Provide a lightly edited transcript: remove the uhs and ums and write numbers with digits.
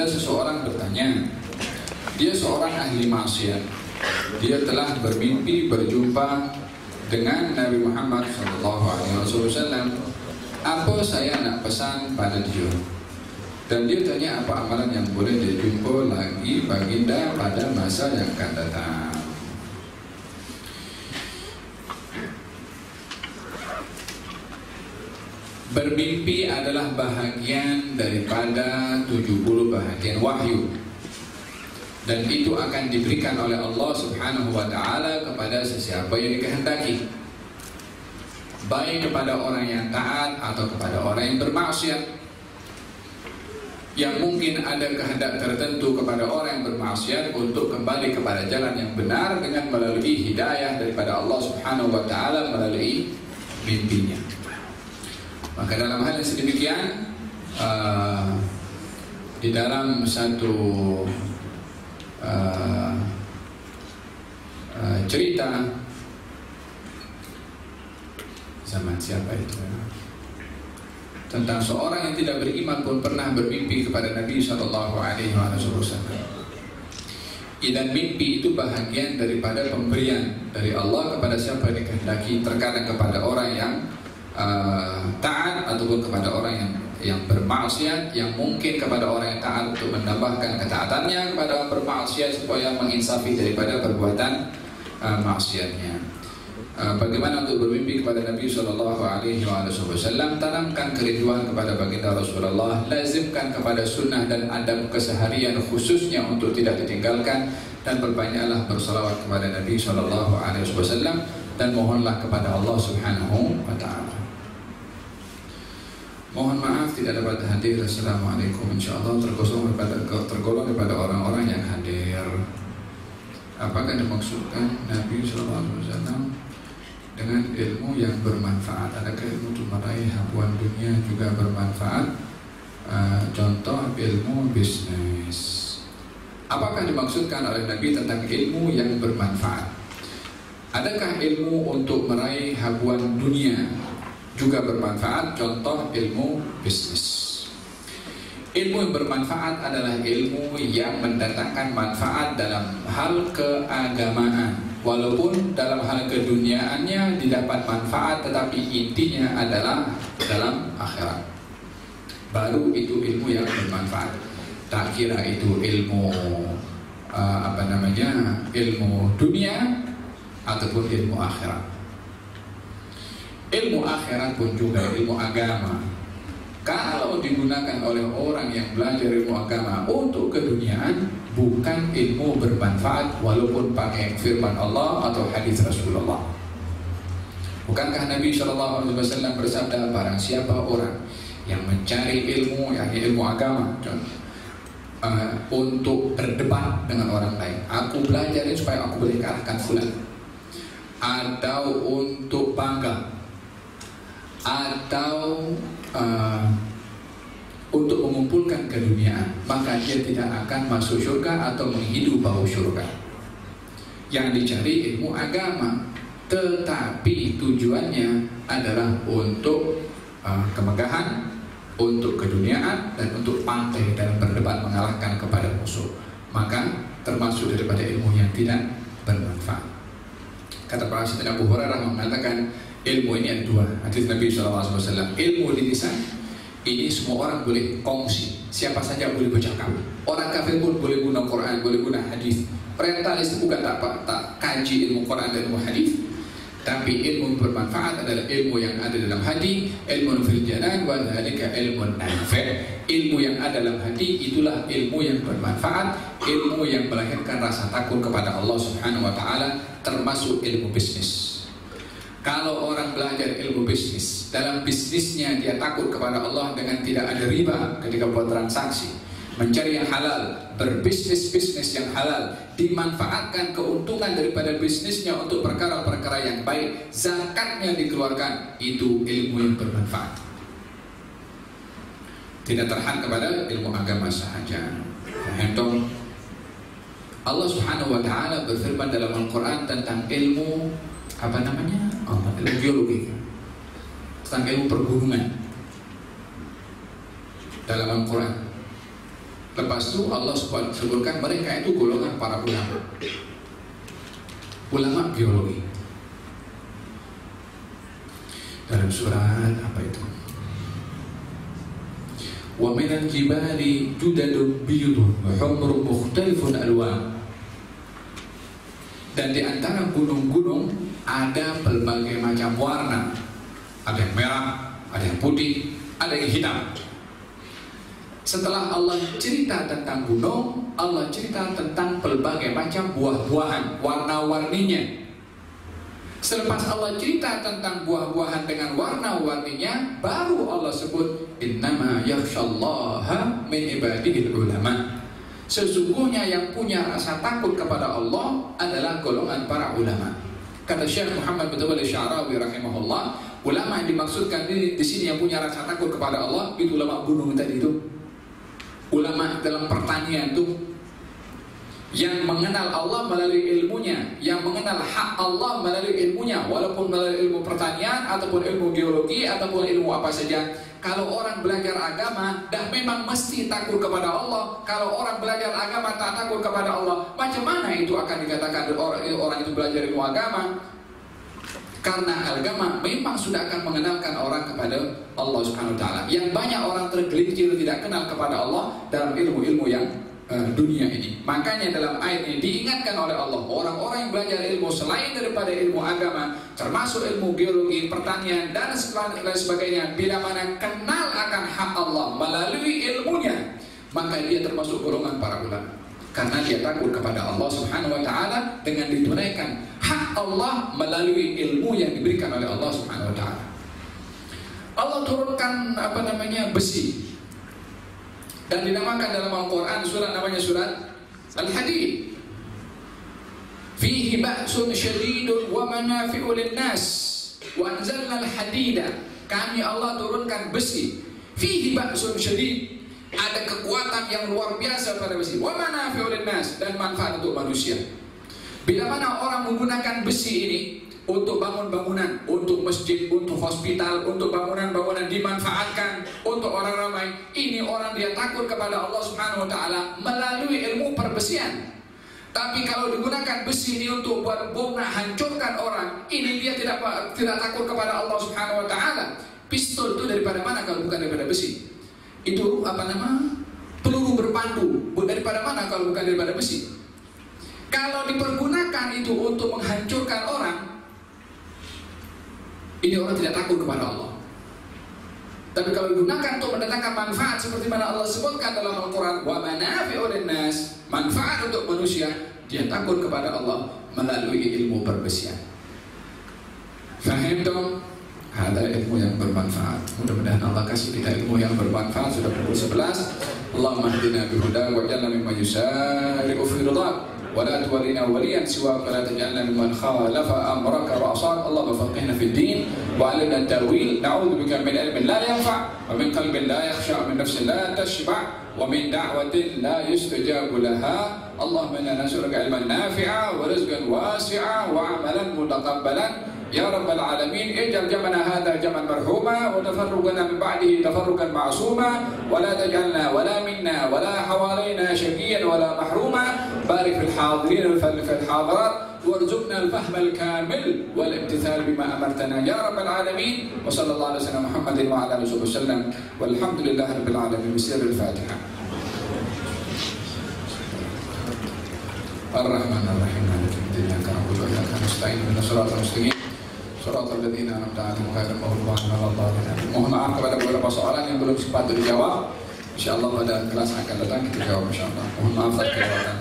seseorang bertanya, dia seorang ahli maksiat, dia telah bermimpi berjumpa dengan Nabi Muhammad SAW. Apa saya nak pesan pada dia? Dan dia tanya apa amalan yang boleh dia jumpa lagi baginda pada masa yang akan datang. Bermimpi adalah bahagian daripada 70 bahagian wahyu, dan itu akan diberikan oleh Allah Subhanahu wa ta'ala kepada sesiapa yang dikehendaki, baik kepada orang yang taat atau kepada orang yang bermaksiat. Yang mungkin ada kehendak tertentu kepada orang yang bermaksiat untuk kembali kepada jalan yang benar dengan melalui hidayah daripada Allah Subhanahu wa ta'ala melalui mimpinya. Maka dalam hal yang sedemikian, di dalam satu cerita zaman siapa itu ya? Tentang seorang yang tidak beriman pun pernah bermimpi kepada Nabi SAW. Dan mimpi itu bahagian daripada pemberian dari Allah kepada siapa yang dikehendaki, terkadang kepada orang yang taat ataupun kepada orang yang bermaksiat, yang mungkin kepada orang yang taat untuk menambahkan ketaatannya, kepada orang bermaksiat supaya menginsafi daripada perbuatan maksiatnya. Bagaimana untuk bermimpi kepada Nabi SAW? Tanamkan kerinduan kepada baginda Rasulullah, lazimkan kepada sunnah dan adab keseharian khususnya untuk tidak ditinggalkan, dan berbanyaklah bersalawat kepada Nabi SAW, dan mohonlah kepada Allah Subhanahu wa ta'ala. Mohon maaf tidak dapat hadir. Assalamualaikum. InsyaAllah tergolong daripada orang-orang yang hadir. Apakah dimaksudkan Nabi SAW dengan ilmu yang bermanfaat? Adakah ilmu untuk meraih habuan dunia juga bermanfaat? Contoh ilmu bisnis. Apakah dimaksudkan oleh Nabi tentang ilmu yang bermanfaat? Adakah ilmu untuk meraih habuan dunia juga bermanfaat? Contoh ilmu bisnis. Ilmu yang bermanfaat adalah ilmu yang mendatangkan manfaat dalam hal keagamaan, walaupun dalam hal keduniaannya didapat manfaat, tetapi intinya adalah dalam akhirat. Baru itu ilmu yang bermanfaat. Tak kira itu ilmu ilmu dunia ataupun ilmu akhirat. Ilmu akhirat pun juga ilmu agama, kalau digunakan oleh orang yang belajar ilmu agama untuk keduniaan, bukan ilmu bermanfaat walaupun pakai firman Allah atau hadis Rasulullah. Bukankah Nabi SAW bersabda, barang siapa orang yang mencari ilmu, yakni ilmu agama, untuk berdebat dengan orang lain, aku belajar ini supaya aku boleh kalahkan fulan, atau untuk bangga, atau untuk mengumpulkan keduniaan, maka dia tidak akan masuk surga atau menghidup bau surga. Yang dicari ilmu agama, tetapi tujuannya adalah untuk kemegahan, untuk keduniaan, dan untuk pantai dalam berdebat mengalahkan kepada musuh. Maka termasuk daripada ilmu yang tidak bermanfaat. Kata para sahabat Abu Hurairah mengatakan, ilmu ini ada dua. Hadis Nabi SAW. Ilmu di lisan, ini semua orang boleh kongsi, siapa saja boleh bercakap. Orang kafir pun boleh guna Quran, boleh guna hadis. Orientalis bukan tak kaji ilmu Quran dan ilmu hadis, tapi ilmu bermanfaat adalah ilmu yang ada dalam hati, ilmu fil janan wa dzalika ilmun nafi'. Ilmu yang ada dalam hati itulah ilmu yang bermanfaat, ilmu yang melahirkan rasa takut kepada Allah Subhanahu wa taala, termasuk ilmu bisnis. Kalau orang belajar ilmu bisnis, dalam bisnisnya dia takut kepada Allah dengan tidak ada riba ketika buat transaksi, mencari yang halal, berbisnis yang halal, dimanfaatkan keuntungan daripada bisnisnya untuk perkara-perkara yang baik, zakatnya dikeluarkan, itu ilmu yang bermanfaat. Tidak terhad kepada ilmu agama sahaja. Hentom Allah Subhanahu wa taala berfirman dalam Al-Qur'an tentang ilmu ilmu geologi, tentang ilmu pergunungan dalam Al-Quran. Lepas itu Allah sebutkan mereka itu golongan para ulama. Ulama geologi. Dalam surat apa itu? Wa minal jibali judadun biyudun wa humrun mukhtalifun alwan. Dan di antara gunung-gunung ada berbagai macam warna. Ada yang merah, ada yang putih, ada yang hitam. Setelah Allah cerita tentang gunung, Allah cerita tentang berbagai macam buah-buahan, warna-warninya. Selepas Allah cerita tentang buah-buahan dengan warna-warninya, baru Allah sebut innama yakhshallaha min ibadihil ulama. Sesungguhnya yang punya rasa takut kepada Allah adalah golongan para ulama. Kata Syekh Muhammad bin Abdul Sya'rawi rahimahullah, ulama yang dimaksudkan di sini yang punya rasa takut kepada Allah itu ulama gunung tadi itu. Ulama dalam pertanian itu yang mengenal Allah melalui ilmunya, yang mengenal hak Allah melalui ilmunya, walaupun melalui ilmu pertanian ataupun ilmu geologi ataupun ilmu apa saja. Kalau orang belajar agama dah memang mesti takut kepada Allah. Kalau orang belajar agama tak takut kepada Allah, macam mana itu akan dikatakan orang itu belajar ilmu agama? Karena agama memang sudah akan mengenalkan orang kepada Allah Subhanahu wa taala. Yang banyak orang tergelincir tidak kenal kepada Allah dalam ilmu-ilmu yang dunia ini. Makanya dalam ayat ini diingatkan oleh Allah, orang-orang yang belajar ilmu selain daripada ilmu agama, termasuk ilmu geologi, pertanian dan sebagainya, bila mana kenal akan hak Allah melalui ilmunya, maka dia termasuk golongan para ulama. Karena dia takut kepada Allah Subhanahu wa taala dengan ditunaikan hak Allah melalui ilmu yang diberikan oleh Allah Subhanahu wa taala. Allah turunkan besi. Dan dinamakan dalam Al-Quran surat namanya surat Al-Hadid. Fihi ba'sun syadidun wa manafi'u lin-nas wa anzalna al-hadida. Kami Allah turunkan besi. Fihi ba'sun syadid. Ada kekuatan yang luar biasa pada besi. Wa manafi'u lin-nas, dan manfaat untuk manusia. Bila mana orang menggunakan besi ini untuk bangun bangunan, untuk masjid, untuk hospital, untuk bangunan-bangunan dimanfaatkan untuk orang ramai. Ini orang dia takut kepada Allah Subhanahu wa taala melalui ilmu perbesian. Tapi kalau digunakan besi ini untuk buat bom hancurkan orang, ini dia tidak takut kepada Allah Subhanahu wa taala. Pistol itu daripada mana kalau bukan daripada besi? Itu peluru berpandu daripada mana kalau bukan daripada besi? Kalau dipergunakan itu untuk menghancurkan orang, ini orang tidak takut kepada Allah. Tapi kalau digunakan untuk mendatangkan manfaat seperti mana Allah sebutkan dalam Al-Quran, wa manafi'u lin-nas, manfaat untuk manusia, dia takut kepada Allah melalui ilmu perbesian. Fahim dong? Ada ilmu yang bermanfaat. Mudah-mudahan Allah kasih kita ilmu yang bermanfaat. Sudah pukul 11. Allahumma hdina bihuda wa jalla mimma yusari'u fi ridha. ولا تولنا وليا سواك ولا تجعلنا ممن خالف امرك وعصاك اللهم فقهنا في الدين وعلمنا التاويل نعوذ بك من علم لا ينفع ومن قلب لا يخشع ومن نفس لا تشبع ومن دعوة لا يستجاب لها اللهم انا نسألك علما نافعا ورزقا واسعا وعملا متقبلا يا رب العالمين. اجعل جمعنا هذا جمعا مرحوما وتفرقنا من بعده تفرقا معصوما ولا تجعلنا ولا منا ولا حوالينا شقيا ولا محروما. بارك في الحاضرين في الحاضرات وارزقنا الفهم الكامل والامتثال بما امرتنا يا رب العالمين. وصلى الله على سيدنا محمد وعلى اله وصحبه وسلم والحمد لله رب العالمين. بسر الفاتحه. الرحمن الرحيم مالك يوم الدين اياك نعبد واياك نستعين اهدنا الصراط المستقيم صراط الذين أنعمت عليهم غير المغضوب عليهم ولا الضالين. Mohon maaf kepada beberapa soalan yang belum sempat dijawab. Insyaallah pada kelas akan datang kita jawab insyaallah. Mohon maaf atas kelewatan.